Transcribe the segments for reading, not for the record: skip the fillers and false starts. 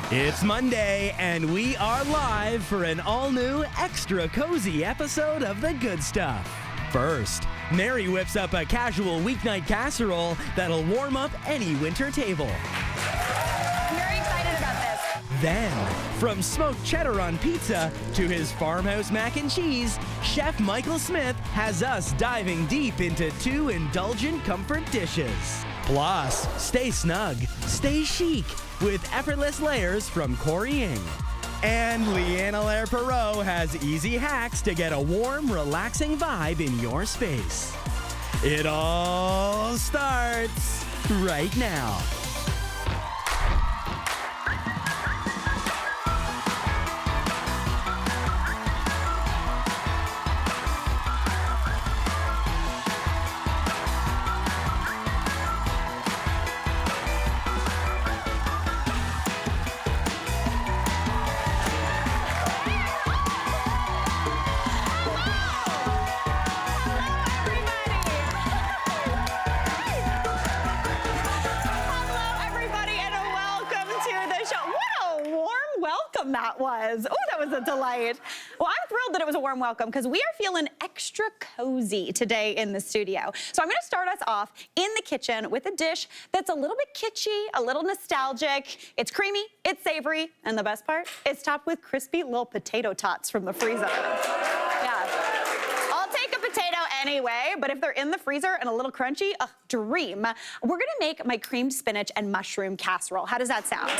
It's Monday, and we are live for an all-new, extra cozy episode of The Good Stuff. First, Mary whips up a casual weeknight casserole that'll warm up any winter table. I'm very excited about this. Then, from smoked cheddar on pizza to his farmhouse mac and cheese, Chef Michael Smith has us diving deep into two indulgent comfort dishes. Plus, stay snug, stay chic with effortless layers from Corey Ng. And Leanne Allaire-Perreault has easy hacks to get a warm, relaxing vibe in your space. It all starts right now. That was. Oh, that was a delight. Well, I'm thrilled that it was a warm welcome because we are feeling extra cozy today in the studio. So I'm going to start us off in the kitchen with a dish that's a little bit kitschy, a little nostalgic. It's creamy, it's savory, and the best part, it's topped with crispy little potato tots from the freezer. Yeah. I'll take a potato anyway, but if they're in the freezer and a little crunchy, a dream. We're going to make my creamed spinach and mushroom casserole. How does that sound?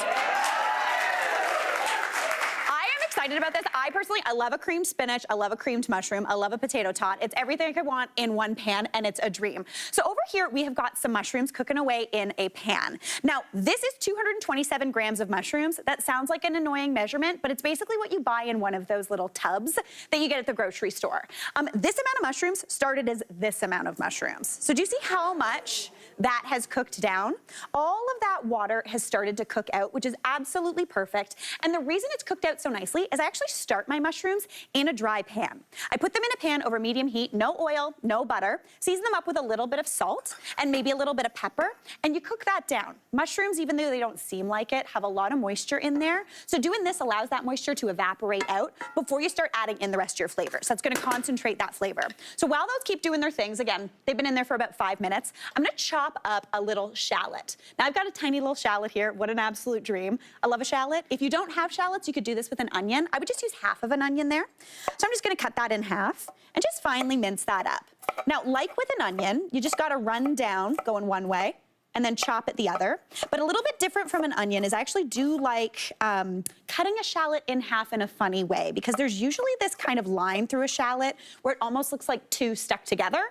About this. I love a creamed spinach, I love a creamed mushroom, I love a potato tot. It's everything I could want in one pan, and it's a dream. So over here, we have got some mushrooms cooking away in a pan. Now, this is 227 grams of mushrooms. That sounds like an annoying measurement, but it's basically what you buy in one of those little tubs that you get at the grocery store. This amount of mushrooms started as this amount of mushrooms. So do you see how much that has cooked down? All of that water has started to cook out, which is absolutely perfect. And the reason it's cooked out so nicely is I actually start my mushrooms in a dry pan. I put them in a pan over medium heat, no oil, no butter, season them up with a little bit of salt and maybe a little bit of pepper, and you cook that down. Mushrooms, even though they don't seem like it, have a lot of moisture in there. So doing this allows that moisture to evaporate out before you start adding in the rest of your flavors. So it's gonna concentrate that flavor. So while those keep doing their things, again, they've been in there for about 5 minutes, I'm gonna chop up a little shallot. Now I've got a tiny little shallot here. What an absolute dream. I love a shallot. If you don't have shallots, you could do this with an onion. I would just use half of an onion there. So I'm just gonna cut that in half and just finely mince that up. Now, like with an onion, you just gotta run down, going one way, and then chop it the other. But a little bit different from an onion is I actually do like cutting a shallot in half in a funny way, because there's usually this kind of line through a shallot where it almost looks like two stuck together.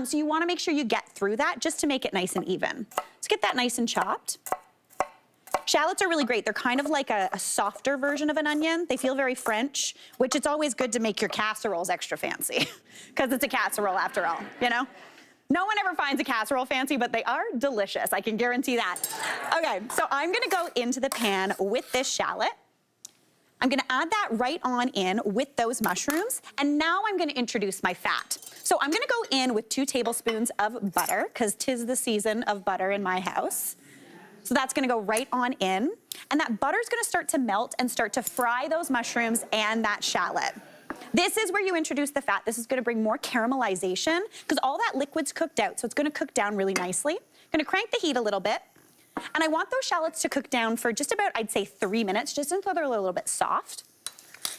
So you wanna make sure you get through that just to make it nice and even. Let's get that nice and chopped. Shallots are really great. They're kind of like a softer version of an onion. They feel very French, which it's always good to make your casseroles extra fancy, because it's a casserole after all, you know? No one ever finds a casserole fancy, but they are delicious. I can guarantee that. Okay, so I'm gonna go into the pan with this shallot. I'm gonna add that right on in with those mushrooms, and now I'm gonna introduce my fat. So I'm gonna go in with 2 tablespoons of butter, because 'tis the season of butter in my house. So that's gonna go right on in, and that butter's gonna start to melt and start to fry those mushrooms and that shallot. This is where you introduce the fat. This is gonna bring more caramelization, because all that liquid's cooked out, so it's gonna cook down really nicely. Gonna crank the heat a little bit, and I want those shallots to cook down for just about, I'd say, 3 minutes, just until they're a little bit soft.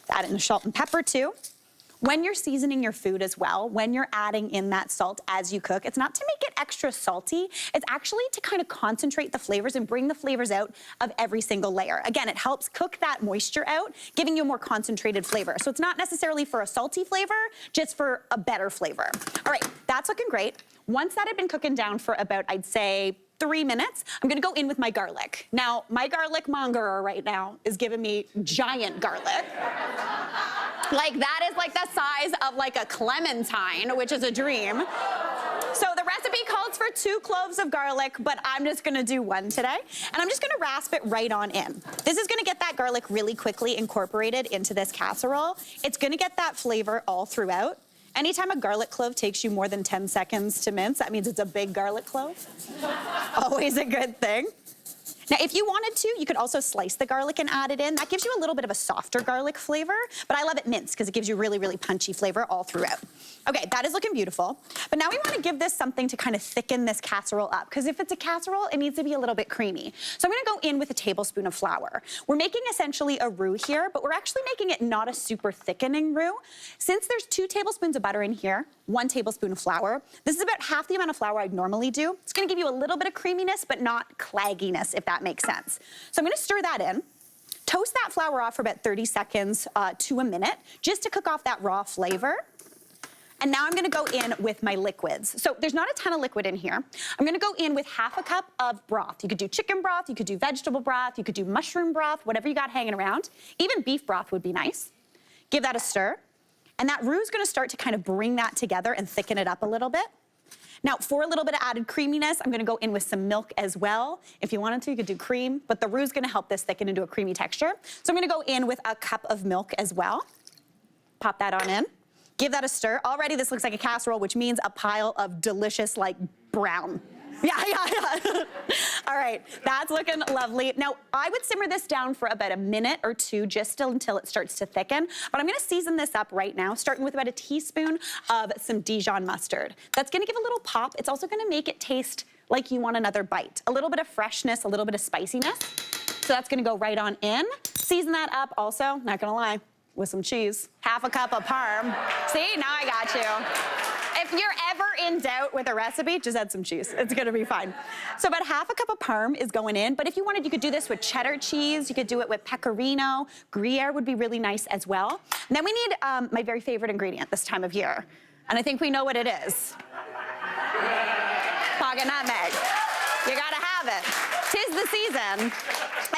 Add in the salt and pepper too. When you're seasoning your food as well, when you're adding in that salt as you cook, it's not to make it extra salty, it's actually to kind of concentrate the flavors and bring the flavors out of every single layer. Again, it helps cook that moisture out, giving you a more concentrated flavor. So it's not necessarily for a salty flavor, just for a better flavor. All right, that's looking great. Once that had been cooking down for about, I'd say, 3 minutes, I'm gonna go in with my garlic. Now, my garlic mongerer right now is giving me giant garlic. Like, that is like the size of like a clementine, which is a dream. So the recipe calls for 2 cloves of garlic, but I'm just gonna do 1 today. And I'm just gonna rasp it right on in. This is gonna get that garlic really quickly incorporated into this casserole. It's gonna get that flavor all throughout. Anytime a garlic clove takes you more than 10 seconds to mince, that means it's a big garlic clove. Always a good thing. Now, if you wanted to, you could also slice the garlic and add it in. That gives you a little bit of a softer garlic flavor, but I love it minced because it gives you really, really punchy flavor all throughout. Okay, that is looking beautiful. But now we want to give this something to kind of thicken this casserole up, because if it's a casserole, it needs to be a little bit creamy. So I'm going to go in with a tablespoon of flour. We're making essentially a roux here, but we're actually making it not a super thickening roux. Since there's 2 tablespoons of butter in here, 1 tablespoon of flour, this is about half the amount of flour I'd normally do. It's going to give you a little bit of creaminess, but not clagginess, if that makes sense. So I'm going to stir that in. Toast that flour off for about 30 seconds to a minute, just to cook off that raw flavor. And now I'm gonna go in with my liquids. So there's not a ton of liquid in here. I'm gonna go in with half a cup of broth. You could do chicken broth, you could do vegetable broth, you could do mushroom broth, whatever you got hanging around. Even beef broth would be nice. Give that a stir. And that roux is gonna start to kind of bring that together and thicken it up a little bit. Now, for a little bit of added creaminess, I'm gonna go in with some milk as well. If you wanted to, you could do cream, but the roux is gonna help this thicken into a creamy texture. So I'm gonna go in with a cup of milk as well. Pop that on in. Give that a stir. Already this looks like a casserole, which means a pile of delicious, like, brown. Yeah. All right, that's looking lovely. Now, I would simmer this down for about a minute or 2, just until it starts to thicken. But I'm gonna season this up right now, starting with about a teaspoon of some Dijon mustard. That's gonna give a little pop. It's also gonna make it taste like you want another bite. A little bit of freshness, a little bit of spiciness. So that's gonna go right on in. Season that up also, not gonna lie, with some cheese. Half a cup of parm. See, now I got you. If you're ever in doubt with a recipe, just add some cheese. It's gonna be fine. So about half a cup of parm is going in, but if you wanted, you could do this with cheddar cheese, you could do it with pecorino, Gruyere would be really nice as well. And then we need my very favorite ingredient this time of year, and I think we know what it is. Pocket nutmeg. You gotta have it. 'Tis the season.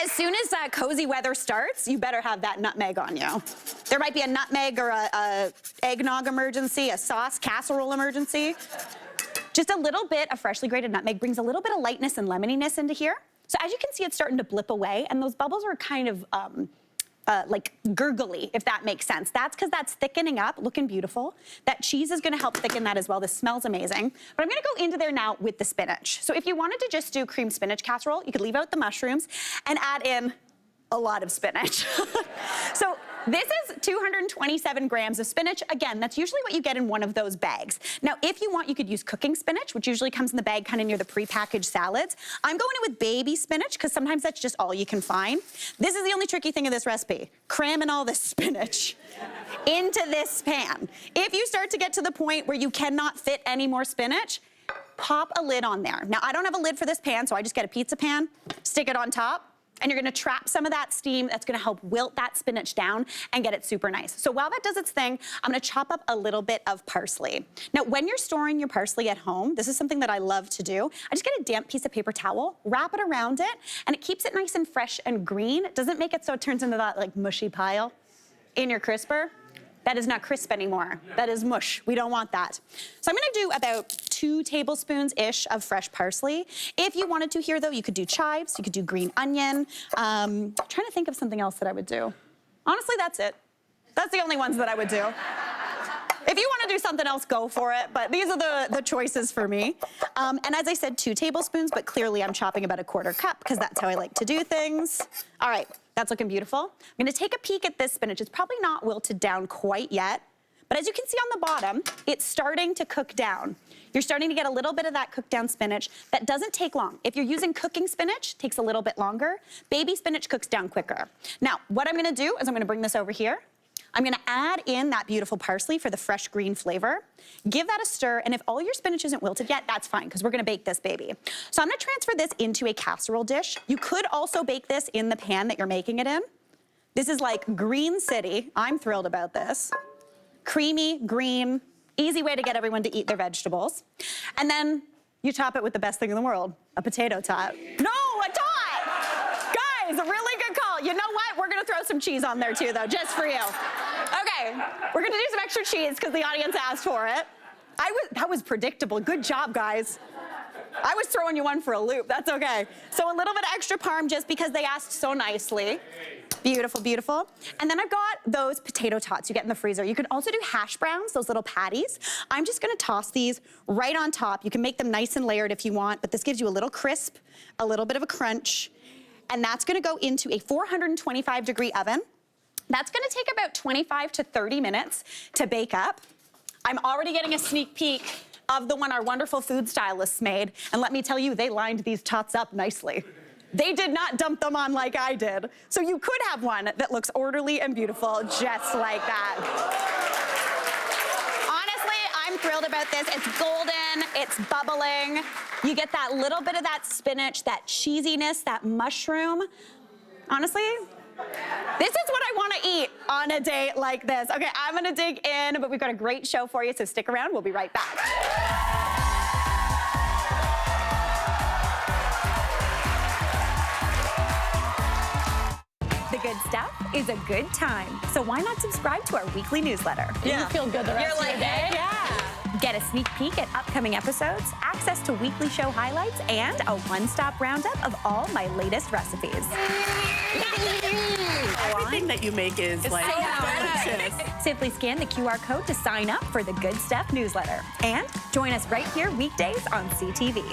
As soon as cozy weather starts, you better have that nutmeg on you. There might be a nutmeg or a eggnog emergency, a sauce casserole emergency. Just a little bit of freshly grated nutmeg brings a little bit of lightness and lemoniness into here. So as you can see, it's starting to blip away, and those bubbles are kind of like gurgly, if that makes sense. That's because that's thickening up, looking beautiful. That cheese is gonna help thicken that as well. This smells amazing. But I'm gonna go into there now with the spinach. So if you wanted to just do cream spinach casserole, you could leave out the mushrooms and add in a lot of spinach. So this is 227 grams of spinach. Again, that's usually what you get in one of those bags. Now, if you want, you could use cooking spinach, which usually comes in the bag kind of near the prepackaged salads. I'm going in with baby spinach because sometimes that's just all you can find. This is the only tricky thing of this recipe, cramming all this spinach into this pan. If you start to get to the point where you cannot fit any more spinach, pop a lid on there. Now, I don't have a lid for this pan, so I just get a pizza pan, stick it on top, and you're gonna trap some of that steam. That's gonna help wilt that spinach down and get it super nice. So while that does its thing, I'm gonna chop up a little bit of parsley. Now, when you're storing your parsley at home, this is something that I love to do. I just get a damp piece of paper towel, wrap it around it, and it keeps it nice and fresh and green. It doesn't make it so it turns into that like mushy pile in your crisper. That is not crisp anymore. That is mush. We don't want that. So I'm gonna do about 2 tablespoons-ish of fresh parsley. If you wanted to here though, you could do chives, you could do green onion. I'm trying to think of something else that I would do. Honestly, that's it. That's the only ones that I would do. If you want to do something else, go for it, but these are the choices for me. And as I said, 2 tablespoons, but clearly I'm chopping about a 1/4 cup because that's how I like to do things. All right, that's looking beautiful. I'm gonna take a peek at this spinach. It's probably not wilted down quite yet, but as you can see on the bottom, it's starting to cook down. You're starting to get a little bit of that cooked down spinach. That doesn't take long. If you're using cooking spinach, it takes a little bit longer. Baby spinach cooks down quicker. Now, what I'm gonna do is I'm gonna bring this over here. I'm gonna add in that beautiful parsley for the fresh green flavor. Give that a stir, and if all your spinach isn't wilted yet, that's fine, because we're gonna bake this baby. So I'm gonna transfer this into a casserole dish. You could also bake this in the pan that you're making it in. This is like Green City. I'm thrilled about this. Creamy, green, easy way to get everyone to eat their vegetables. And then you top it with the best thing in the world, a potato tot. No, a tot! Guys, a really good call. You know what? We're gonna throw some cheese on there too, though, just for you. Okay, we're gonna do some extra cheese because the audience asked for it. That was predictable. Good job, guys. I was throwing you one for a loop. That's okay. So a little bit of extra parm just because they asked so nicely. Beautiful, beautiful. And then I've got those potato tots you get in the freezer. You can also do hash browns, those little patties. I'm just gonna toss these right on top. You can make them nice and layered if you want, but this gives you a little crisp, a little bit of a crunch. and that's gonna go into a 425-degree oven. That's gonna take about 25 to 30 minutes to bake up. I'm already getting a sneak peek of the one our wonderful food stylists made, and let me tell you, they lined these tots up nicely. They did not dump them on like I did. So you could have one that looks orderly and beautiful, just like that. Honestly, I'm thrilled about this. It's golden, it's bubbling. You get that little bit of that spinach, that cheesiness, that mushroom. Honestly, this is what I want to eat on a day like this. Okay, I'm gonna dig in, but we've got a great show for you, so stick around. We'll be right back. The good stuff is a good time, so why not subscribe to our weekly newsletter? Yeah. You feel good the rest of the day. Yeah. Get a sneak peek at upcoming episodes, access to weekly show highlights, and a one-stop roundup of all my latest recipes. Everything that you make is like delicious. Simply scan the QR code to sign up for the Good Stuff newsletter. And join us right here weekdays on CTV.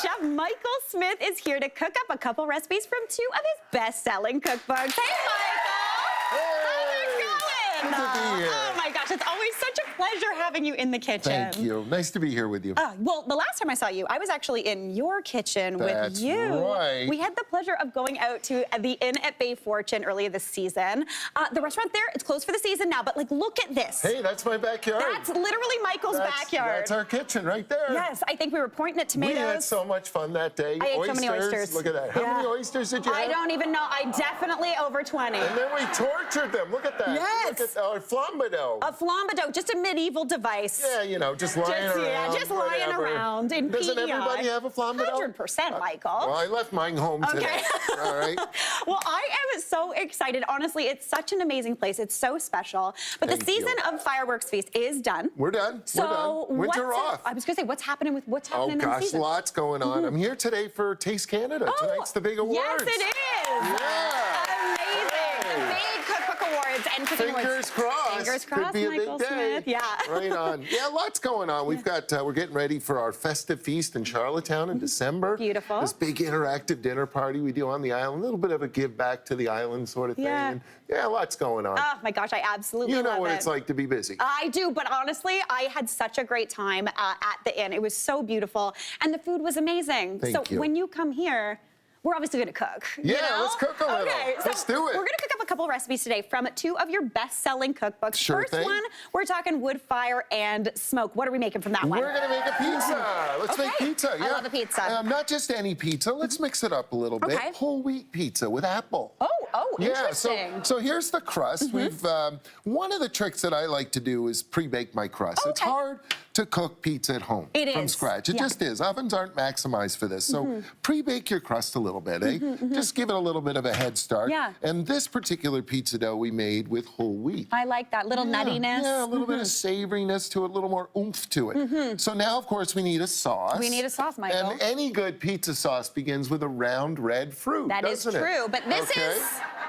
Chef Michael Smith is here to cook up a couple recipes from two of his best-selling cookbooks. Hey, Michael! Hey! How's it going? Good to be here. Oh my gosh, it's always such a pleasure having you in the kitchen. Thank you. Nice to be here with you. Well, the last time I saw you, I was actually in your kitchen That's with you. right. We had the pleasure of going out to the Inn at Bay Fortune earlier this season. The restaurant there, it's closed for the season now, but like, look at this. Hey, that's my backyard. That's literally Michael's backyard. That's our kitchen right there. Yes, I think we were pointing at tomatoes. We had so much fun that day. I ate so many oysters. Look at that. How many oysters did you have? I don't even know. I definitely over 20. And then we tortured them. Look at that. Yes. Look at our flambado. A flambado, just a medieval device. Yeah, you know, just lying around. Yeah, just lying whatever. around in Doesn't PEI. everybody have a flambado? 100%, Michael. Well, I left mine home today. All right. Well, I am so excited. Honestly, it's such an amazing place. It's so special. But Thank the season of Fireworks Feast is done. We're done. So We're done. Winter off. I was going to say, what's happening in the season? Lots going on. I'm here today for Taste Canada. Tonight's the big awards. Yes, it is. Yeah. Amazing. The big cookbook awards and cooking awards. Fingers crossed. Fingers crossed, Could be a Michael big day. Smith. Yeah. Right on. Yeah, lots going on. We've got, we're getting ready for our festive feast in Charlottetown in December. Beautiful. This big interactive dinner party we do on the island. A little bit of a give back to the island sort of thing. Yeah. And yeah, lots going on. Oh my gosh, I absolutely love it. You know what it's like to be busy. I do, but honestly, I had such a great time at the inn. It was so beautiful, and the food was amazing. Thank you. When you come here, we're obviously gonna cook. Yeah, you know? let's cook a little. Okay, Let's do it. We're gonna cook up a couple recipes today from two of your best-selling cookbooks. Sure First thing. one, we're talking wood fire and smoke. What are we making from that one? We're gonna make a pizza. Let's make pizza. Yeah. I love a pizza. Not just any pizza. Let's mix it up a little bit. Okay. Whole wheat pizza with apple. Oh, Yeah, interesting. so here's the crust. We've one of the tricks that I like to do is pre-bake my crust. It's Okay. hard to cook pizza at home from scratch. It just is. Ovens aren't maximized for this. So pre-bake your crust a little bit, eh? Just give it a little bit of a head start. Yeah. And this particular pizza dough we made with whole wheat. I like that little nuttiness. Yeah, a little bit of savoriness to it, a little more oomph to it. So now, of course, we need a sauce. We need a sauce, Michael. And any good pizza sauce begins with a round red fruit, That is doesn't it? true, but this is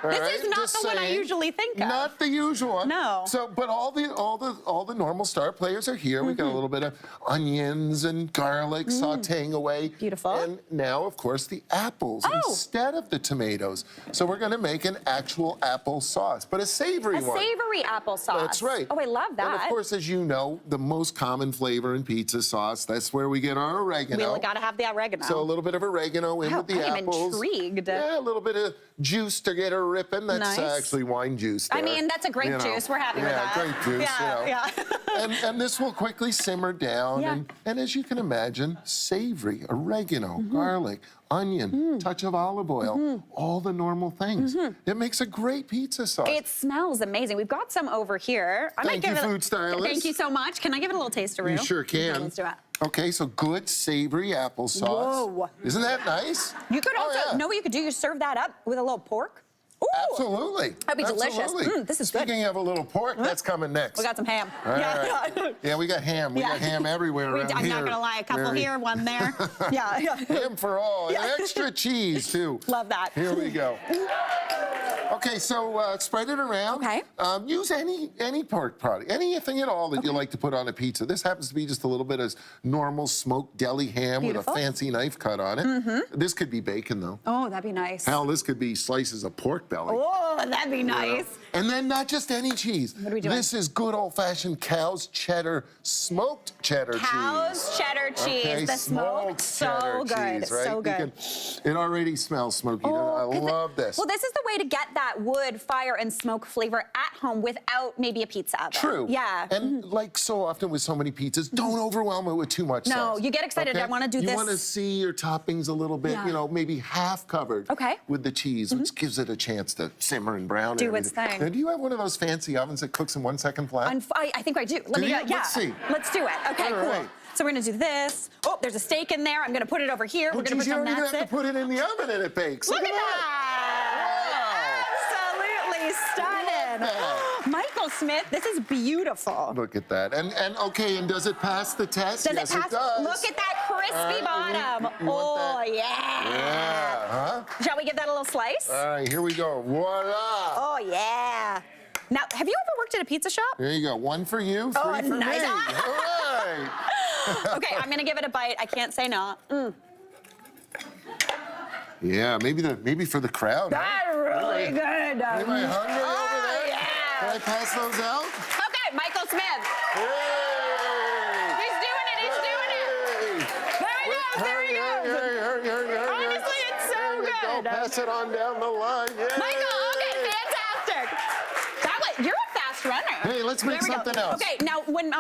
All this right, is not just the one I saying. usually think of. Not the usual one. No. So, but all the normal star players are here. We got a little bit of onions and garlic sautéing away. Beautiful. And now, of course, the apples instead of the tomatoes. So we're going to make an actual apple sauce, but a savory one. A savory applesauce. That's right. Oh, I love that. And of course, as you know, the most common flavor in pizza sauce, that's where we get our oregano. We gotta have the oregano. So a little bit of oregano in Wow, with the I am apples. intrigued. Yeah, a little bit of juice to get her ripping. That's Nice. actually wine juice there. I mean, that's a grape You know. juice. We're happy with that. Yeah, grape juice. Yeah, you know. yeah. And this will quickly simmer down. Yeah. And as you can imagine, savory, oregano, garlic, onion, touch of olive oil, all the normal things. It makes a great pizza sauce. It smells amazing. We've got some over here. I might Thank give you, it food stylist. Thank you so much. Can I give it a little taste-a-roo? You sure can. Okay, let's do it. Okay, so good savory applesauce. Whoa. Isn't that nice? You could also, yeah. know what you could do? You serve that up with a little pork. Ooh. Absolutely. That'd be delicious. Absolutely. This is good. Speaking of a little pork, that's coming next. We got some ham. All yeah. right. Yeah, we got ham. We got ham everywhere around I'm here. not gonna lie, a couple Mary. here, one there. Yeah. Ham for all. Yeah. And extra cheese, too. Love that. Here we go. Okay, so spread it around. Okay. Use any pork product, anything at all that you like to put on a pizza. This happens to be just a little bit of normal smoked deli ham Beautiful. with a fancy knife cut on it. This could be bacon, though. Oh, that'd be nice. Hell, this could be slices of pork belly. Oh, that'd be nice. And then not just any cheese. What are we doing? This is good old-fashioned cow's cheddar, smoked cheddar cheese. Cow's cheddar cheese, Okay, the smoked, so cheddar good, cheese, right? so good. It already smells smoky. I love this. Well, this is the way to get that wood, fire, and smoke flavor at home without maybe a pizza oven. True. Yeah. And like so often with so many pizzas, don't overwhelm it with too much sauce. No, you get excited. Okay? I want to do this. You want to see your toppings a little bit, Yeah. you know, maybe half covered with the cheese, which gives it a chance to simmer and brown. Do and its everything. thing. Now, do you have one of those fancy ovens that cooks in 1 second flat? I think I do. Let me. you? Yeah. Let's see. Let's do it. Okay, All cool. right. So we're gonna do this. Oh, there's a steak in there. I'm gonna put it over here. Oh, We're gonna geez, put you some. don't even That's have it. to put it in the oven and it bakes. Look at that! Absolutely stunning. Michael Smith, this is beautiful. Look at that. And okay, and does it pass the test? Does Yes, it pass? does. Look at that crispy All right, bottom. you want Oh, that? yeah. Yeah, huh? Shall we give that a little slice? All right, here we go. Voila! Oh, yeah. Now, have you ever worked at a pizza shop? There you go. One for you, three Oh, for nice. me. All right. Okay, I'm gonna give it a bite. I can't say no. Yeah, maybe for the crowd. Huh? That's really good. Anybody hungry over Oh, there? yeah. Can I pass those out? Okay, Michael Smith. Hey! He's doing it. He's doing it. There he goes. There he goes. Honestly, it's so There you good. go. Pass it on down the line. Yay! Michael, okay, fantastic. You're a fast runner. Hey, let's make There we go. something else. Okay, now, when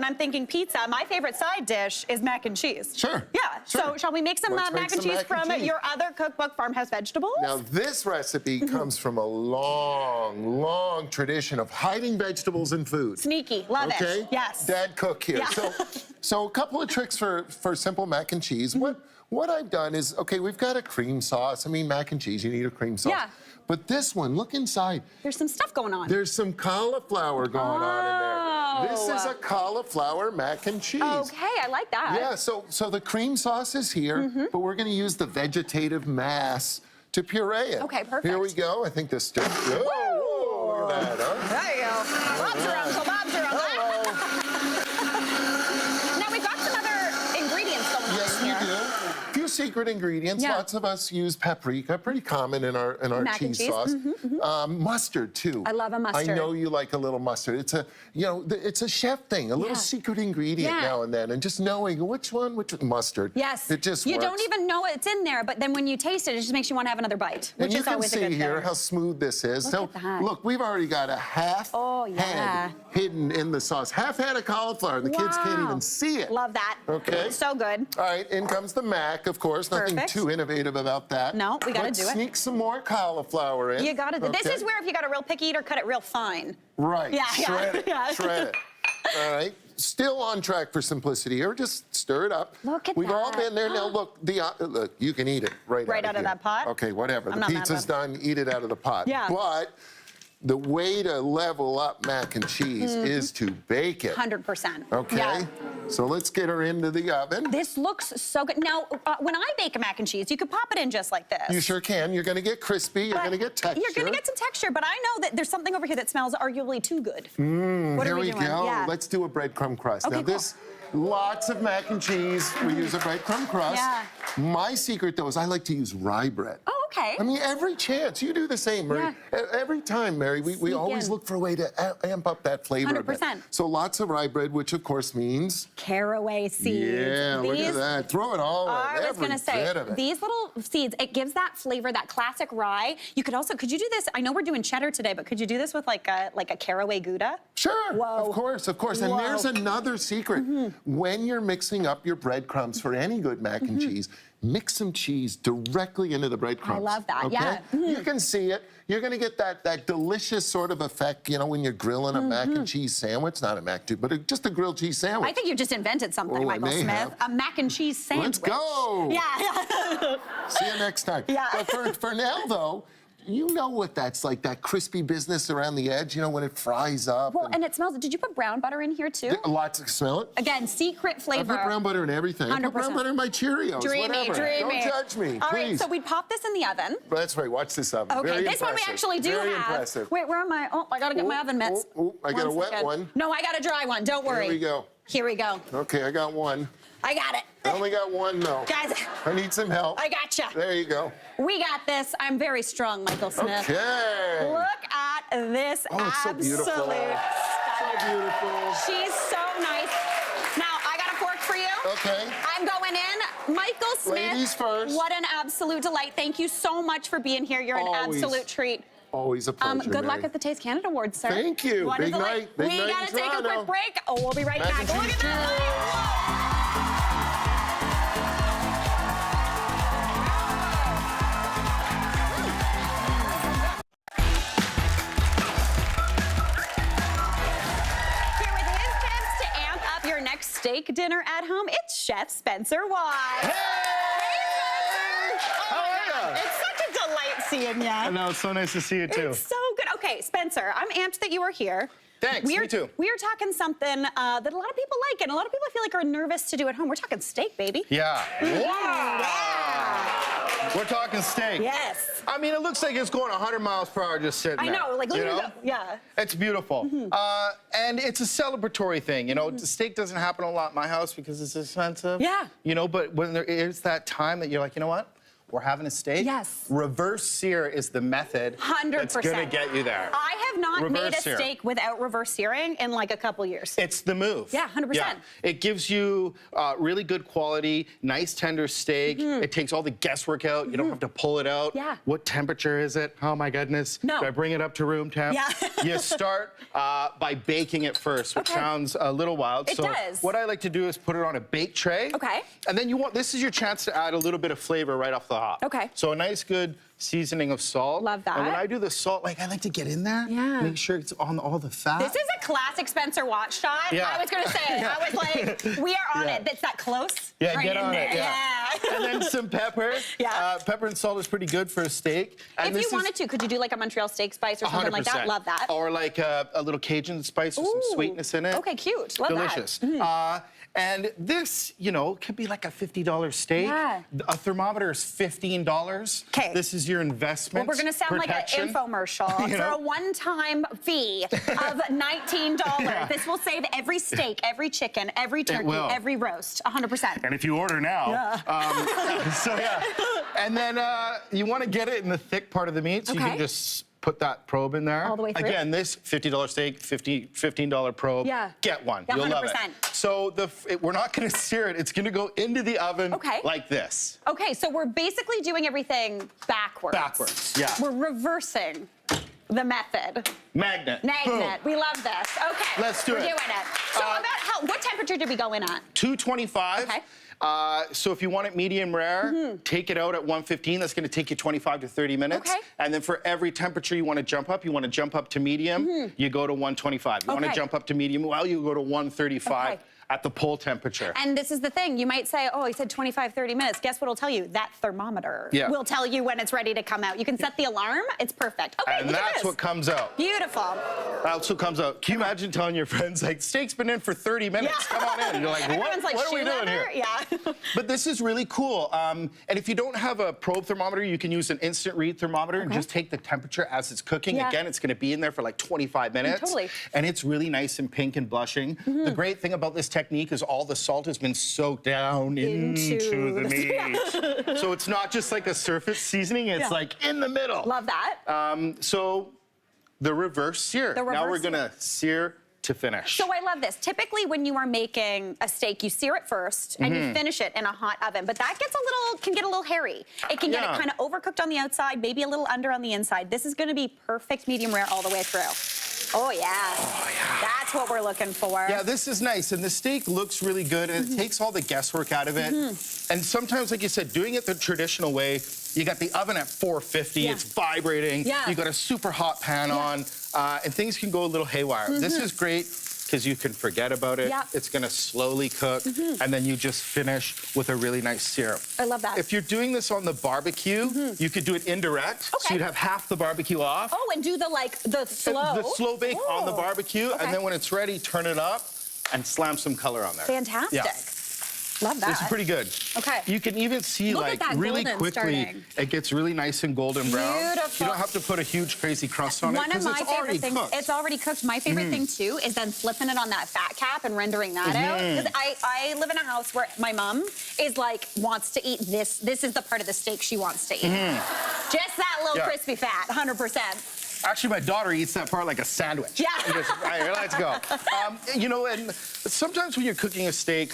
I'm thinking pizza, my favorite side dish is mac and cheese. Sure. Yeah, Sure. so shall we make some Let's make mac and some cheese mac and from cheese. your other cookbook, Farmhouse Vegetables? Now, this recipe comes from a long, long tradition of hiding vegetables in food. Sneaky, love Okay? it. Yes. Dad cook here. Yeah. So a couple of tricks for simple mac and cheese. What I've done is, okay, we've got a cream sauce. I mean, mac and cheese, you need a cream sauce. Yeah. But this one, look inside. There's some stuff going on. There's some cauliflower going on in there. This is a cauliflower mac and cheese. Okay, I like that. Yeah, so the cream sauce is here, but we're going to use the vegetative mass to puree it. Okay, perfect. Here we go. I think this just... Whoa, look at that, huh? There you go. Bob's your uncle, Bob's your uncle. Now, we've got some other ingredients going Yes, on we here. do. A few secret ingredients. Yeah. Lots of us use paprika, pretty common in our Mac and cheese cheese. sauce. Mustard too. I love a mustard. I know you like a little mustard. It's it's a chef thing, a little secret ingredient Yeah. now and then, and just knowing which mustard. Yes. It just You works. don't even know it's in there, but then when you taste it, it just makes you want to have another bite, And which you is can always a see good here thing. how smooth this is. Look at that. Look, we've already got a half head hidden in the sauce. Half head of cauliflower. The kids can't even see it. Love that. Okay. So good. All right, in comes the mac, of course. Nothing Perfect. too innovative about that. No, we gotta Let's do it. sneak some more cauliflower in. You gotta do. This Okay. is where if you got a real picky eater, cut it real fine. Right. Yeah, yeah, Shred it. yeah. Shred it. All right. Still on track for simplicity here. Just stir it up. Look at We've all that. been there. Now look, look, you can eat it right Right out of here. that pot? Okay, whatever. I'm The not mad pizza's about done. Eat it out of the pot. Yeah. But the way to level up mac and cheese is to bake it. 100%. Okay. Yeah. So let's get her into the oven. This looks so good. Now, when I bake a mac and cheese, you could pop it in just like this. You sure can. You're going to get crispy. You're But going to get texture. You're going to get some texture, but I know that there's something over here that smells arguably too good. What Here are we we doing? go. Yeah. Let's do a breadcrumb crust. Okay, Now this, lots of mac and cheese. We use a breadcrumb crust. Yeah. My secret though is I like to use rye bread. Oh, okay. I mean, every chance. You do the same, Mary. Every time, Mary, we Sneak always in. look for a way to amp up that flavor a bit. 100%. So lots of rye bread, which of course means... Caraway seeds. Yeah, look at These- that. Throw it all in. I was every gonna say, bit of it. these little seeds, it gives that flavor, that classic rye. You could also, could you do this? I know we're doing cheddar today, but could you do this with like a caraway Gouda? Sure, Whoa. of course, of course. And Whoa. there's another secret. When you're mixing up your breadcrumbs for any good mac and cheese, mix some cheese directly into the breadcrumbs. I love that, okay? yeah. You can see it. You're going to get that delicious sort of effect, you know, when you're grilling a mac and cheese sandwich. Not a mac, but just a grilled cheese sandwich. I think you just invented something, Oh, I Michael may Smith. have. A mac and cheese sandwich. Let's go. Yeah. See you next time. Yeah. But for now, though, you know what that's like, that crispy business around the edge, you know, when it fries up. Well, and it smells. Did you put brown butter in here too? Lots of smell it. Again, secret flavor. I put brown butter in everything. I put brown 100%. butter in my Cheerios. Dreamy, whatever. dreamy. Don't judge me, All please. right, so we'd pop this in the oven. That's right. Watch this oven. Okay, Very this one we impressive. actually do Very have. Impressive. Wait, where am I? Oh, I gotta get my oven mitts. I got a wet second. one. No, I got a dry one. Don't worry. Here we go. Here we go. Okay, I got one. I got it. I only got one, though. Guys, I need some help. I gotcha. There you go. We got this. I'm very strong, Michael Smith. Okay. Look at this it's so beautiful. absolute So beautiful. She's so nice. Now, I got a fork for you. Okay. I'm going in. Michael Smith. Ladies first. What an absolute delight. Thank you so much for being here. You're Always. an absolute treat. Always a pleasure, Good luck Mary. at the Taste Canada Awards, sir. Thank you. What a Big delight. night. Big We night gotta in take a Toronto. quick break. Oh, we'll be right Mac back. and Look cheese, at that. Here with his tips to amp up your next steak dinner at home, it's Chef Spencer Wise. Hey! How are ya? It's such a delight seeing you. I know, it's so nice to see you too. It's so good. Okay, Spencer, I'm amped that you are here. Thanks, me too. We are talking something that a lot of people like and a lot of people I feel like are nervous to do at home. We're talking steak, baby. Yeah. Yeah. We're talking steak. Yes. I mean, it looks like it's going 100 miles per hour just sitting I there. know, like look you at know? it. Yeah. It's beautiful. And it's a celebratory thing. You know, the steak doesn't happen a lot in my house because it's expensive. Yeah. You know, but when there is that time that you're like, you know what? We're having a steak. Yes. Reverse sear is the method 100%. that's gonna get you there. I have not made Reverse a sear. steak without reverse searing in like a couple years. It's the move. Yeah, 100%. It gives you really good quality, nice tender steak. It takes all the guesswork out. You don't have to pull it out. Yeah. What temperature is it? Oh my goodness. No. Do I bring it up to room temp? Yeah. You start by baking it first, which Okay. sounds a little wild. It so does. what I like to do is put it on a bake tray. Okay. And then this is your chance to add a little bit of flavor right off the hop. Okay. So a nice good seasoning of salt. Love that. And when I do the salt, like I like to get in there. Yeah. Make sure it's on all the fat. This is a classic Spencer watch shot. Yeah. I was gonna say it. I was like, we are on it. It's that close. Yeah, right get in on there. it. Yeah. And then some pepper. Yeah. Pepper and salt is pretty good for a steak. And If you wanted to, could you do like a Montreal steak spice or something like that? 100%. Love that. Or like a little Cajun spice with some Ooh. sweetness in it. Okay, cute. Love Delicious. that. And this, you know, could be like a $50 steak. Yeah. A thermometer is $15. 'Kay. This is your investment. We're gonna sound protection. like an infomercial You for know? a one-time fee of $19. Yeah. This will save every steak, every chicken, every turkey, will. every roast, 100%. And if you order now, so yeah. And then you want to get it in the thick part of the meat, so you Okay. can just put that probe in there. All the way through? Again, this $50 steak, $15 probe. Yeah. Get one. Yeah, You'll love it. 100%. So we're not going to sear it. It's going to go into the oven Okay. like this. Okay, so we're basically doing everything backwards. Backwards, yeah. We're reversing the method. Magnet. Magnet. We love this. Okay. Let's do We're it. doing it. So what temperature did we go in at? 225. Okay. So if you want it medium rare, take it out at 115. That's going to take you 25 to 30 minutes. Okay. And then for every temperature you want to jump up to medium, you go to 125. You want to Okay. jump up to medium, well, you go to 135 Okay. at the pull temperature. And this is the thing. You might say, oh, he said 25, 30 minutes. Guess what it'll tell you? That thermometer Yeah. will tell you when it's ready to come out. You can set the alarm. It's perfect. Okay, And look at that's this. what comes out. Beautiful. That's what comes out. Can you imagine telling your friends, like, steak's been in for 30 minutes, come on in. And you're like, what, Everyone's like, what are we shoe doing leather? here? Yeah. But this is really cool. And if you don't have a probe thermometer, you can use an instant read thermometer and just take the temperature as it's cooking. Yeah. Again, it's going to be in there for like 25 minutes. Totally. And it's really nice and pink and blushing. The great thing about this technique is all the salt has been soaked down into the meat. So it's not just like a surface seasoning, it's like in the middle. Love that. So the reverse sear. The Now we're reverse going to sear to finish. So I love this. Typically, when you are making a steak, you sear it first and you finish it in a hot oven. But that can get a little hairy. It can get it Yeah. kind of overcooked on the outside, maybe a little under on the inside. This is going to be perfect medium rare all the way through. Oh yeah. Oh yeah. That's what we're looking for. Yeah, this is nice, and the steak looks really good, and it takes all the guesswork out of it. And sometimes, like you said, doing it the traditional way, you got the oven at 450, Yeah. it's vibrating, Yeah. you got a super hot pan on, and things can go a little haywire. This is great because you can forget about it. Yeah. It's gonna slowly cook, and then you just finish with a really nice syrup. I love that. If you're doing this on the barbecue, you could do it indirect. So Okay. you'd have half the barbecue off. Oh, and do the slow. The slow bake on the Oh, barbecue, okay. and then when it's ready, turn it up and slam some color on there. Fantastic. Yeah. Love that. This is pretty good. Okay. You can even see, Look at like, that really golden quickly, starting. it gets really nice and golden brown. Beautiful. You don't have to put a huge, crazy crust on it One of because my it's already favorite things, cooked. it's already cooked. My favorite thing too is then flipping it on that fat cap and rendering that out. Because I live in a house where my mom is like, wants to eat this. This is the part of the steak she wants to eat. Just that little Yeah. crispy fat, 100%. Actually, my daughter eats that part like a sandwich. Yeah. And just, all right, let's go. You know, and sometimes when you're cooking a steak,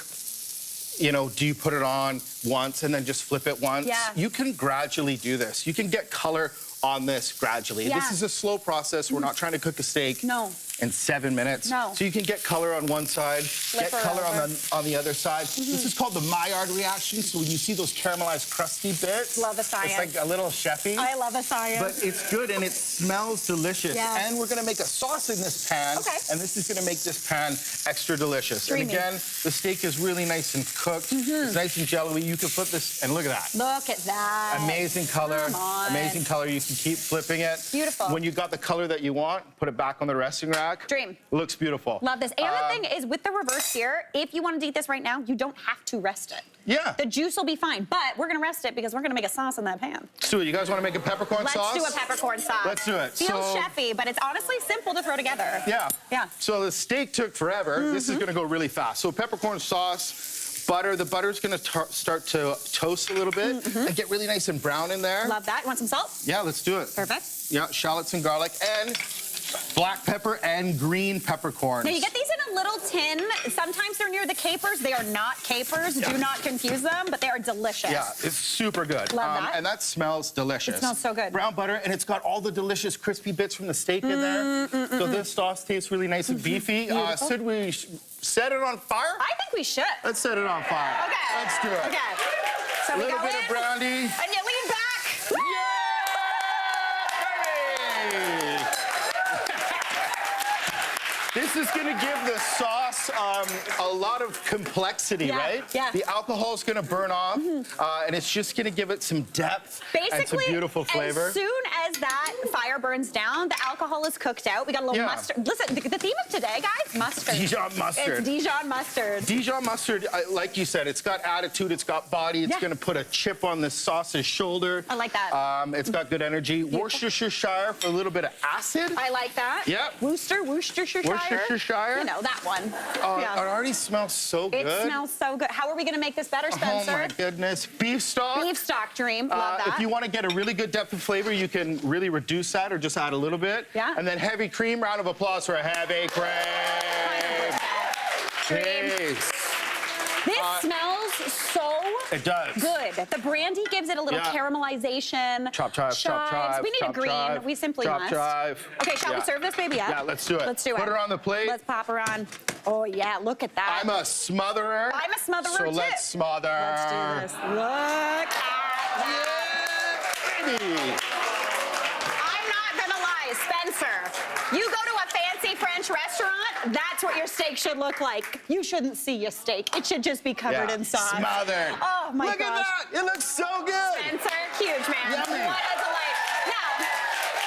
you know, do you put it on once and then just flip it once? Yeah. You can gradually do this. You can get color on this gradually. Yeah. This is a slow process. We're not trying to cook a steak No. in 7 minutes. No. So you can get color on one side, get her color over. on the other side. This is called the Maillard reaction. So when you see those caramelized crusty bits, Love a science. it's like a little chefy. I love a science. But it's good and it smells delicious. Yes. And we're gonna make a sauce in this pan. Okay. And this is gonna make this pan extra delicious. Dreamy. And again, the steak is really nice and cooked. It's nice and jello-y. You can flip this, and look at that. Look at that. Amazing color, Come on. amazing color. You can keep flipping it. Beautiful. When you got the color that you want, put it back on the resting rack. Dream. Looks beautiful. Love this. And the thing is, with the reverse here, if you wanted to eat this right now, you don't have to rest it. Yeah. The juice will be fine, but we're gonna rest it because we're gonna make a sauce in that pan. Let's do it. You guys want to make a peppercorn sauce? Let's do a peppercorn sauce. Let's do it. Feels So- chefy, but it's honestly simple to throw together. Yeah. Yeah. So the steak took forever. This is gonna go really fast. So peppercorn sauce, butter. The butter's gonna start to toast a little bit and get really nice and brown in there. Love that. You want some salt? Yeah, let's do it. Perfect. Yeah, shallots and garlic and black pepper and green peppercorns. Now you get these in a little tin. Sometimes they're near the capers. They are not capers. Yeah. Do not confuse them, but they are delicious. Yeah, it's super good. Love that. And that smells delicious. It smells so good. Brown butter, and it's got all the delicious crispy bits from the steak in there. So this sauce tastes really nice and beefy. Should we set it on fire? I think we should. Let's set it on fire. Okay. Let's do it. Okay. So A we little go bit in, of brandy. and you lean back. Woo! Yay! This is going to give the sauce a lot of complexity, Yeah, right? yeah. The alcohol is going to burn off, and it's just going to give it some depth and some Basically, beautiful flavor. as soon as that fire burns down, the alcohol is cooked out. We got a little Yeah. mustard. Listen, the theme of today, guys, mustard. Dijon mustard. It's Dijon mustard. Dijon mustard, like you said, it's got attitude, it's got body, it's Yeah. going to put a chip on the sauce's shoulder. I like that. It's got good energy. Worcestershire for a little bit of acid. I like that. Yep. Worcestershire. Worcestershire. You know, that one. It already smells so good. It smells so good. How are we going to make this better, Oh Spencer? my goodness. Beef stock. Beef stock, Dream. Love that. If you want to get a really good depth of flavor, you can really reduce that or just add a little bit. Yeah. And then heavy cream. Round of applause for a heavy cream. 100%. Jeez. This smells so It does. good. The brandy gives it a little Yeah. caramelization. Chop, chive, chop, chive. We need chop, a green. chive, We simply chop, must. chive. Okay, shall we Yeah. serve this baby up? Yeah, let's do it. Let's do it. Put her on the plate. Let's pop her on. Oh, yeah, look at that. I'm a smotherer. I'm a smotherer, So too. let's smother. Let's do this. Look at that. Yeah, baby. I'm not gonna lie, Spencer. You go to a fancy French restaurant, that's what your steak should look like. You shouldn't see your steak. It should just be covered in sauce. Smothered. Oh my Look gosh. at that. It looks so good. Spencer, huge man. Yummy. What a delight. Now,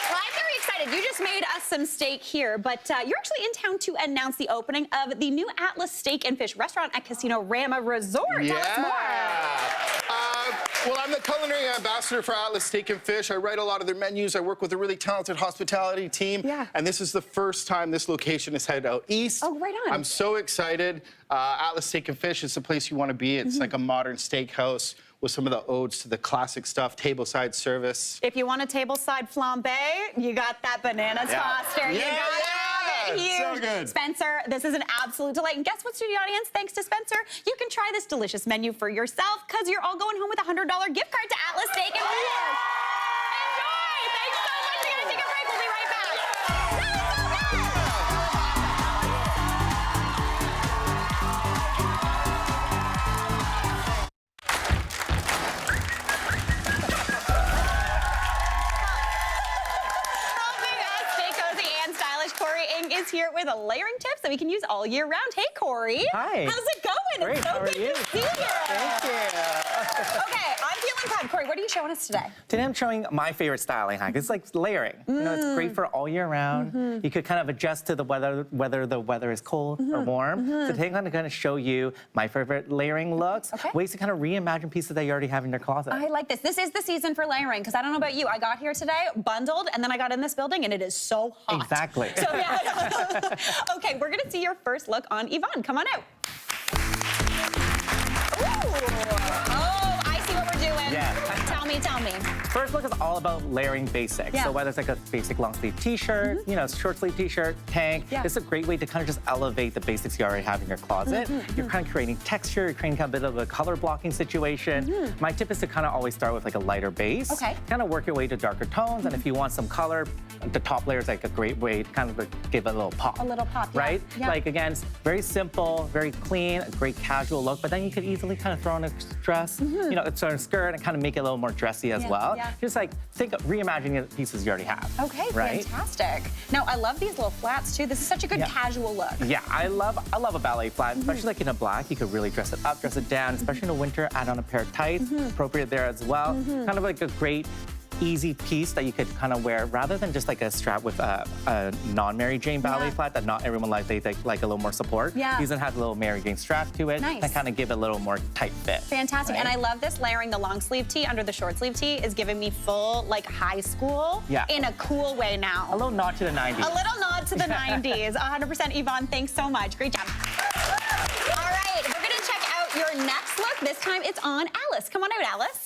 well, I'm very excited. You just made us some steak here, but you're actually in town to announce the opening of the new Atlas Steak and Fish restaurant at Casino Rama Resort. Tell us more. Well, I'm the culinary ambassador for Atlas Steak and Fish. I write a lot of their menus. I work with a really talented hospitality team. Yeah. And this is the first time this location is headed out east. Oh, right on. I'm so excited. Atlas Steak and Fish is the place you want to be. It's like a modern steakhouse with some of the odes to the classic stuff, tableside service. If you want a tableside flambe, you got that banana toaster. You Yeah, got it. Huge. so good. Spencer, this is an absolute delight. And guess what, studio audience? Thanks to Spencer, you can try this delicious menu for yourself because you're all going home with a $100 gift card to Atlas Steak and Fish. Enjoy! Thanks so much. We're gonna take a break. We'll be right back. Helping us stay cozy and stylish, Corey Ng is here with a layering tip that we can use all year round. Hey, Corey. Hi. How's it going? Great. It's so How are good you? to see you. Thank you. Okay, I'm feeling proud. Corey, what are you showing us today? Today I'm showing my favorite styling hack. It's like layering. You know, it's great for all year round. You could kind of adjust to the weather, whether the weather is cold or warm. So today I'm going to show you my favorite layering looks, ways to kind of reimagine pieces that you already have in your closet. I like this. This is the season for layering, because I don't know about you. I got here today bundled, and then I got in this building, and it is so hot. Exactly. So, yeah. Okay, we're going to see your first look on Yvonne. Come on out. Ooh. Oh, I see what we're doing. Yeah. Tell me. First look is all about layering basics. Yeah. So whether it's like a basic long sleeve t-shirt, you know, short sleeve t-shirt, tank, it's a great way to kind of just elevate the basics you already have in your closet. You're kind of creating texture, you're creating kind of a bit of a color blocking situation. My tip is to kind of always start with like a lighter base. Kind of work your way to darker tones, and if you want some color, the top layer is like a great way to kind of give it a little pop. A little pop, yeah. Right? Yeah. Like again, it's very simple, very clean, a great casual look, but then you could easily kind of throw on a dress, you know, it's a skirt and kind of make it a little more dressy as well. Just like think of reimagining the pieces you already have. Okay, right? fantastic. Now, I love these little flats too. This is such a good casual look. Yeah, I love a ballet flat, especially like in a black. You could really dress it up, dress it down, especially in the winter, add on a pair of tights, appropriate there as well. Kind of like a great easy piece that you could kind of wear rather than just like a strap with a non-Mary Jane ballet flat that not everyone likes. They like a little more support. These one has a little Mary Jane strap to it and kind of give it a little more tight fit. Fantastic. Right? And I love this layering the long sleeve tee under the short sleeve tee is giving me full like high school in a cool way now. A little nod to the 90s. A little nod to the 90s. 100% Yvonne, thanks so much. Great job. All right, we're gonna check out your next look. This time it's on Alice. Come on out, Alice.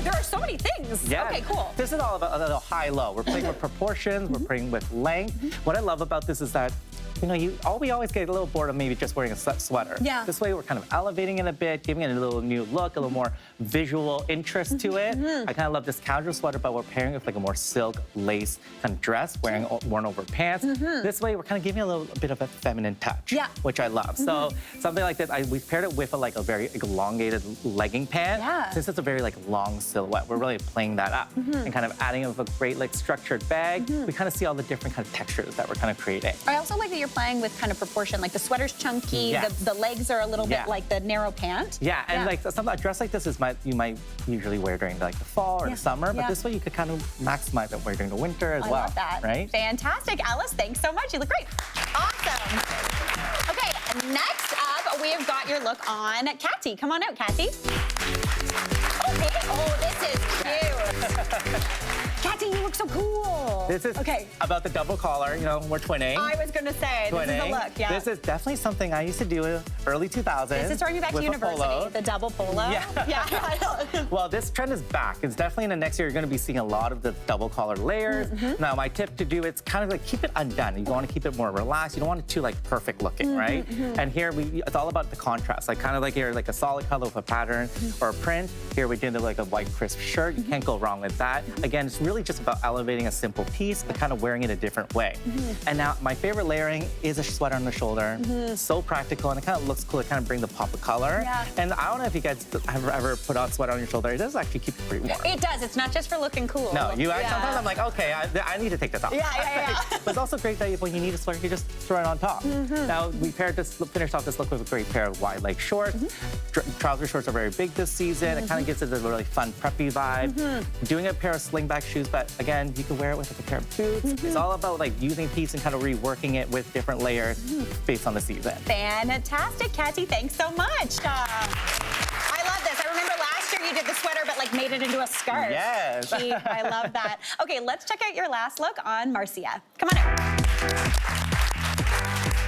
There are so many things. Yeah. Okay, cool. This is all about a little high-low. We're playing with proportions, we're playing with length. What I love about this is that, you know, we always get a little bored of maybe just wearing a sweater. Yeah. This way we're kind of elevating it a bit, giving it a little new look, a little more visual interest to it. I kind of love this casual sweater, but we're pairing it with like a more silk lace kind of dress, worn over pants. This way we're kind of giving it a little bit of a feminine touch, which I love. So something like this, we paired it with a very elongated legging pant. Since it's a very like long silhouette, we're really playing that up and kind of adding a great like structured bag. We kind of see all the different kind of textures that we're kind of creating. I also like that you're playing with kind of proportion, like the sweater's chunky, the legs are a little bit like the narrow pant. Yeah, and like a dress like this is you might usually wear during like the fall or the summer, but this way you could kind of maximize it wear during the winter as well. I love that. Right? Fantastic. Alice, thanks so much. You look great. Awesome. Okay, next up, we have got your look on Kathy. Come on out, Kathy. Okay. Oh, this is cute. Kathy, you look so cool. This is about the double collar. You know, we're twinning. I was going to say, this is the look, This is definitely something I used to do early 2000s. This is throwing me back to university, the double polo. Yeah. Well, this trend is back. It's definitely in the next year, you're going to be seeing a lot of the double collar layers. Now, my tip to do it's kind of like keep it undone. You want to keep it more relaxed. You don't want it too like perfect looking, right? And here, it's all about the contrast. Like kind of like here, like a solid color with a pattern or a print. Here, we did like a white crisp shirt. You can't go wrong with that. Again, it's really just about elevating a simple piece, but kind of wearing it a different way. And now, my favorite layering is a sweater on the shoulder. So practical, and it kind of looks cool. It kind of brings the pop of color. And I don't know if you guys have ever put on a sweater on your shoulder. It does actually keep you pretty warm. It does. It's not just for looking cool. No, sometimes I'm like, okay, I need to take this off. But it's also great that when you need a sweater, you just throw it on top. Now, we finished off this look with a great pair of wide leg shorts. Trouser shorts are very big this season. It kind of gives it a really fun, preppy vibe. Doing a pair of slingback shoes, but again, you can wear it with like a pair of boots. It's all about like using piece and kind of reworking it with different layers based on the season. Fantastic, Kathy. Thanks so much. I love this. I remember last year you did the sweater, but like made it into a scarf. Yes. I love that. Okay, let's check out your last look on Marcia. Come on out.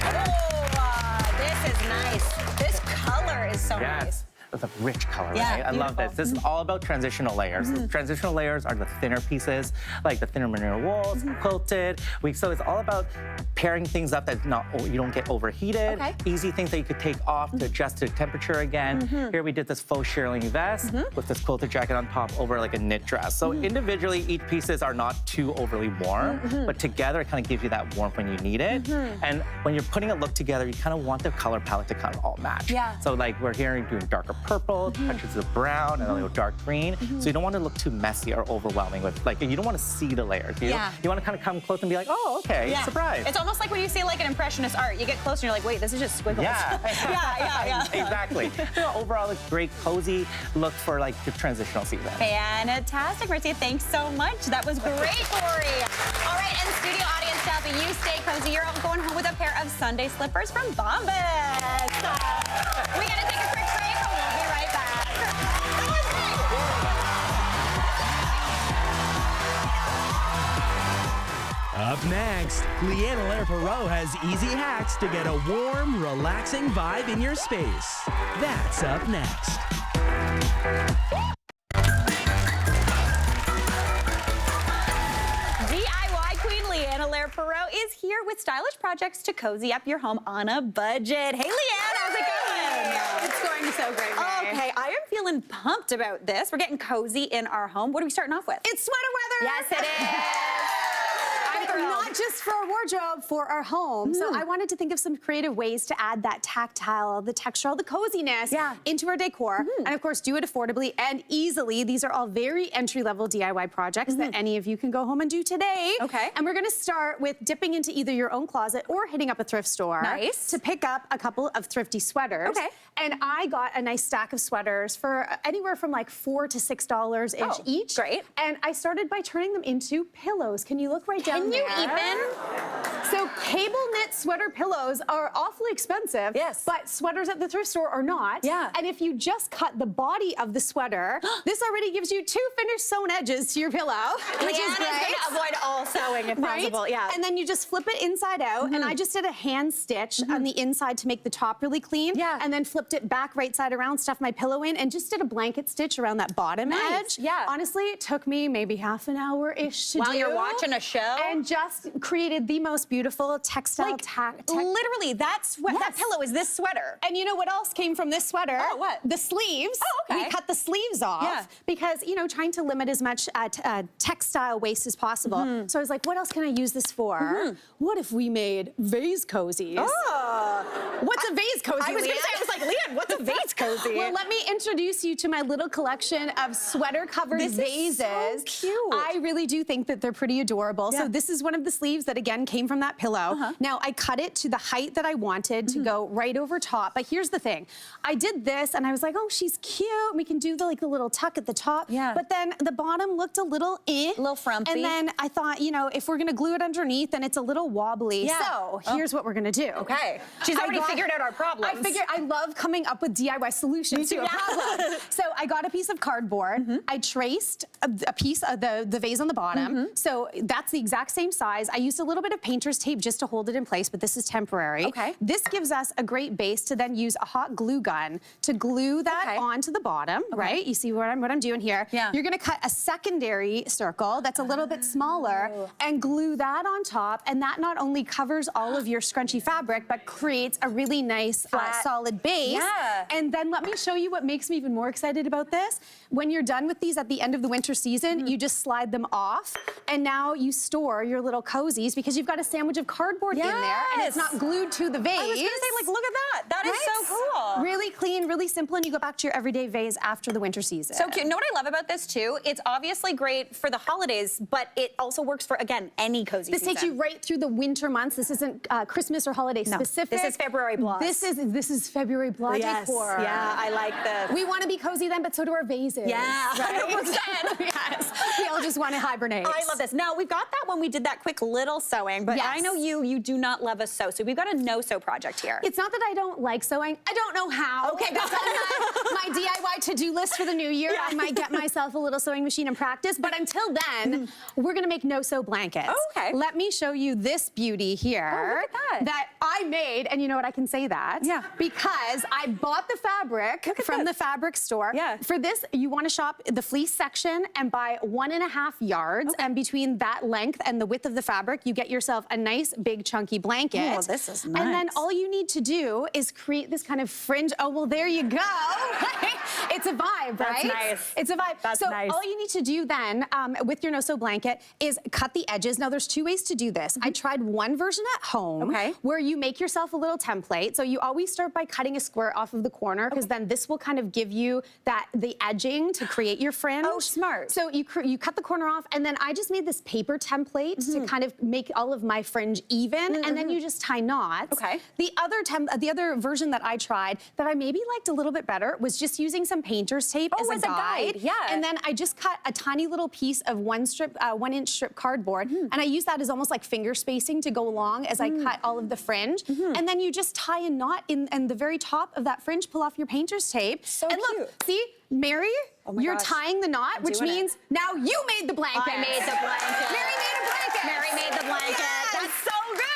Oh, this is nice. This color is so nice. It's a rich color, Yeah, right? I love this. This is all about transitional layers. Transitional layers are the thinner pieces, like the thinner merino wools, quilted. So it's all about pairing things up that you don't get overheated. Easy things that you could take off to adjust to temperature again. Here we did this faux shearling vest with this quilted jacket on top over like a knit dress. So individually, each pieces are not too overly warm, but together it kind of gives you that warmth when you need it. And when you're putting a look together, you kind of want the color palette to kind of all match. So like we're here doing darker purple, touches of brown, and a little dark green. So you don't want to look too messy or overwhelming with, like, you don't want to see the layers. You want to kind of come close and be like, oh, okay, surprise. It's almost like when you see like an impressionist art, you get closer and you're like, wait, this is just squiggles. Yeah. yeah. Exactly. So overall, it's great, cozy look for like the transitional season. Fantastic, Marcia. Thanks so much. That was great, Lori. All right, and studio audience, Shelby, you stay cozy. You're all going home with a pair of Sunday slippers from Bombas. We gotta take a quick break, and we'll be right back. That was great. Up next, Leanna Lair-Perot has easy hacks to get a warm, relaxing vibe in your space. That's up next. DIY Queen Leanna Lair-Perot is here with stylish projects to cozy up your home on a budget. Hey, Leanna, how's it going? It's going so great, May. Okay, I am feeling pumped about this. We're getting cozy in our home. What are we starting off with? It's sweater weather. Yes, it is. Not just for our wardrobe, for our home. So I wanted to think of some creative ways to add that tactile, the textural, the coziness into our decor. And of course, do it affordably and easily. These are all very entry-level DIY projects that any of you can go home and do today. Okay. And we're gonna start with dipping into either your own closet or hitting up a thrift store. Nice. To pick up a couple of thrifty sweaters. Okay. And I got a nice stack of sweaters for anywhere from like $4 to $6-ish each. Great. And I started by turning them into pillows. Can you look right down there? Can you even? So cable knit sweater pillows are awfully expensive. Yes. But sweaters at the thrift store are not. Yeah. And if you just cut the body of the sweater, this already gives you 2 finished sewn edges to your pillow, which is Leanna's great. gonna avoid all sewing if possible. Yeah. And then you just flip it inside out. And I just did a hand stitch on the inside to make the top really clean. Yeah. And then flipped it back right side around, stuffed my pillow in, and just did a blanket stitch around that bottom edge. Yeah. Honestly, it took me maybe half an hour-ish to do. While you're watching a show? And just created the most beautiful textile literally, that pillow is this sweater. And you know what else came from this sweater? Oh, what? The sleeves. Oh, okay. We cut the sleeves off because, you know, trying to limit as much textile waste as possible. So I was like, what else can I use this for? What if we made vase cozies? Oh. What's a vase cozy, I was gonna say, Leanne? I was like, Leanne, what's a vase cozy? Well, let me introduce you to my little collection of sweater-covered vases. Is so cute. I really do think that they're pretty adorable. So this is one of the sleeves that, again, came from that pillow. Now, I cut it to the height that I wanted to go right over top. But here's the thing. I did this, and I was like, oh, she's cute. We can do the little tuck at the top. Yeah. But then the bottom looked a little A little frumpy. And then I thought, you know, if we're going to glue it underneath, then it's a little wobbly. Yeah. So here's what we're going to do. Okay. She's already figured out our problems. I love coming up with DIY solutions to a problem. So I got a piece of cardboard. I traced a piece of the vase on the bottom. So that's the exact same size. I used a little bit of painter's tape just to hold it in place, but this is temporary. Okay. This gives us a great base to then use a hot glue gun to glue that onto the bottom, right? You see what I'm doing here? Yeah. You're gonna cut a secondary circle that's a little bit smaller and glue that on top, and that not only covers all of your scrunchy fabric, but creates a really nice solid base. Yeah. And then let me show you what makes me even more excited about this. When you're done with these at the end of the winter season, you just slide them off, and now you store your little cozies because you've got a sandwich of cardboard in there, and it's not glued to the vase. I was gonna say, like, look at that. That is so cool. Really clean, really simple, and you go back to your everyday vase after the winter season. So cute. You know what I love about this too? It's obviously great for the holidays, but it also works for, again, any cozy This season. takes you right through the winter months. This isn't Christmas or holiday specific. This is February blah. This is February blah decor. Yeah, I like this. We want to be cozy then, but so do our vases. Yeah, right? 100%. Yes. We all just want to hibernate. I love this. Now, we've got that when we did that quick little sewing, but I know you do not love a sew, so we've got a no-sew project here. It's not that I don't like sewing. I don't know how. Okay, that's on my DIY to-do list for the new year. I might get myself a little sewing machine and practice, but until then, we're gonna make no-sew blankets. Oh, okay. Let me show you this beauty here. Oh, look at that. That I made, and you know what, I can say that. Yeah. Because I bought the fabric from the fabric store. Yeah. For this, you wanna shop the fleece section and buy 1.5 yards, and between that length and the width of the fabric, you get yourself a nice, big, chunky blanket. Oh, this is And then nice. all you need to do is create this kind of fringe. Oh, well, there you go. It's a vibe, right? That's nice. It's a vibe. That's so nice. all you need to do then with your no-sew blanket is cut the edges. Now, there's 2 ways to do this. I tried one version at home where you make yourself a little template. So you always start by cutting a squirt off of the corner because then this will kind of give you the edging to create your fringe. Oh, smart. So you cut the corner off, and then I just made this paper template to kind of make all of my fringe even, and then you just tie knots. Okay. The other version that I tried that I maybe liked a little bit better was just using some painter's tape as a guide. Yeah. And then I just cut a tiny little piece of 1-inch strip cardboard, and I use that as almost like finger spacing to go along as I cut all of the fringe. And then you just tie a knot in the very top of that fringe, pull off your painter's tape. So and cute. look, see, Mary, you're gosh. tying the knot, which doing it. means now you made the blanket. I made the blanket. Mary made a blanket. Mary made the blanket. Yes. That's so good.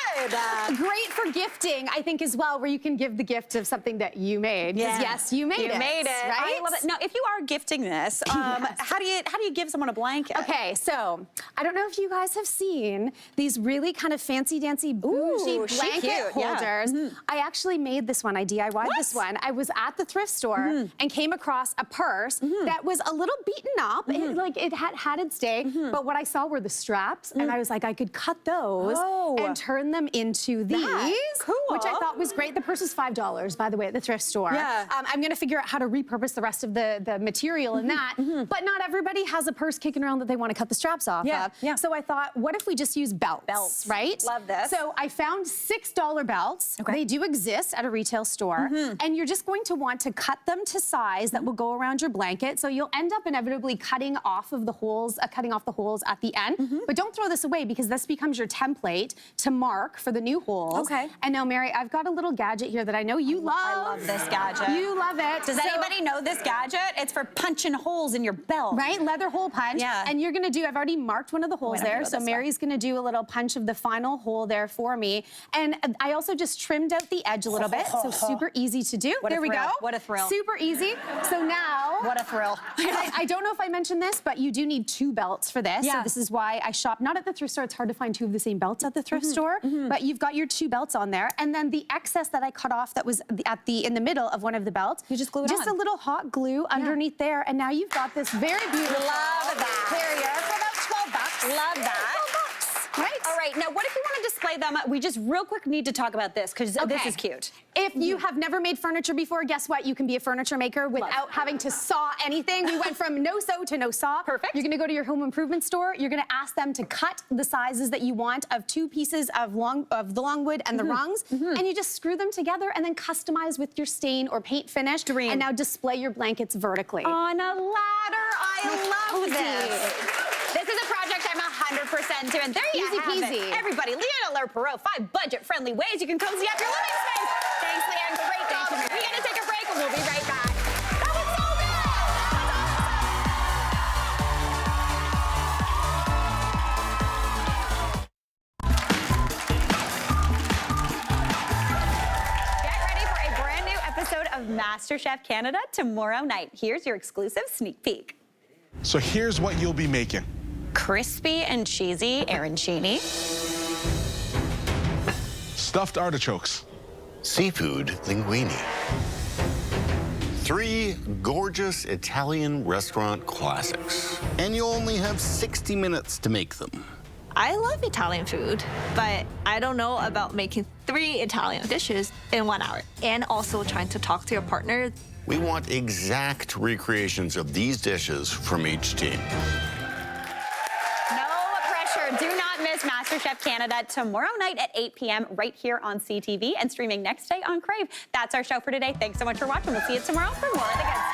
Great for gifting, I think, as well, where you can give the gift of something that you made. Yes, you made it. You made it. Right? I love it. Now, if you are gifting this, how do you give someone a blanket? Okay, so I don't know if you guys have seen these really kind of fancy dancy bougie blanket cute, yeah. holders. I actually made this one. I DIY'd this one. I was at the thrift store and came across a purse that was a little beaten up. It had its day, but what I saw were the straps, and I was like, I could cut those and turn them into these, which I thought was great. The purse was $5, by the way, at the thrift store. Yeah. I'm gonna figure out how to repurpose the rest of the material in that, but not everybody has a purse kicking around that they want to cut the straps off of. Yeah. So I thought, what if we just use belts, right? Love this. So I found $6 belts. Okay. They do exist at a retail store, and you're just going to want to cut them to size that will go around your blanket. So you'll end up inevitably cutting off the holes at the end. But don't throw this away because this becomes your template to mark for the new holes. Okay. And now, Mary, I've got a little gadget here that I know you love. I love this gadget. You love it. Does anybody know this gadget? It's for punching holes in your belt. Right, leather hole punch. Yeah. And you're gonna do, I've already marked one of the holes there, so Mary's gonna do a little punch of the final hole there for me. And I also just trimmed out the edge a little bit, so super easy to do. What a There we thrill. go. What a thrill. Super easy. So now, What a thrill. and I don't know if I mentioned this, but you do need 2 belts for this. Yeah. So this is why I shop, not at the thrift store, it's hard to find 2 of the same belts at the thrift store, but you've got your 2 belts on there. And then the excess that I cut off that was in the middle of one of the belts, You just glue it just on. a little hot glue underneath there, and now you've got this very beautiful Love that. carrier for about $12. Love that. Right? All right, now what if you want to display them? We just real quick need to talk about this because this is cute. If you have never made furniture before, guess what? You can be a furniture maker without having to saw anything. We went from no sew to no saw. Perfect. You're gonna go to your home improvement store. You're gonna ask them to cut the sizes that you want of 2 pieces of the longwood and the rungs, and you just screw them together and then customize with your stain or paint finish. Dream. And now display your blankets vertically. On a ladder, I love this. This is a project I'm 100% doing. There you Easy have peasy. it. Everybody, Leanna Lerperot, 5 budget-friendly ways you can cozy up your living space. Thanks, Leanne. Great job. We're going to take a break, and we'll be right back. That was so good. Get ready for a brand new episode of MasterChef Canada tomorrow night. Here's your exclusive sneak peek. So here's what you'll be making. Crispy and cheesy arancini. Stuffed artichokes. Seafood linguine. 3 gorgeous Italian restaurant classics. And you only have 60 minutes to make them. I love Italian food, but I don't know about making 3 Italian dishes in 1 hour. And also trying to talk to your partner. We want exact recreations of these dishes from each team. No pressure. Do not miss MasterChef Canada tomorrow night at 8 p.m. right here on CTV and streaming next day on Crave. That's our show for today. Thanks so much for watching. We'll see you tomorrow for more of the good stuff.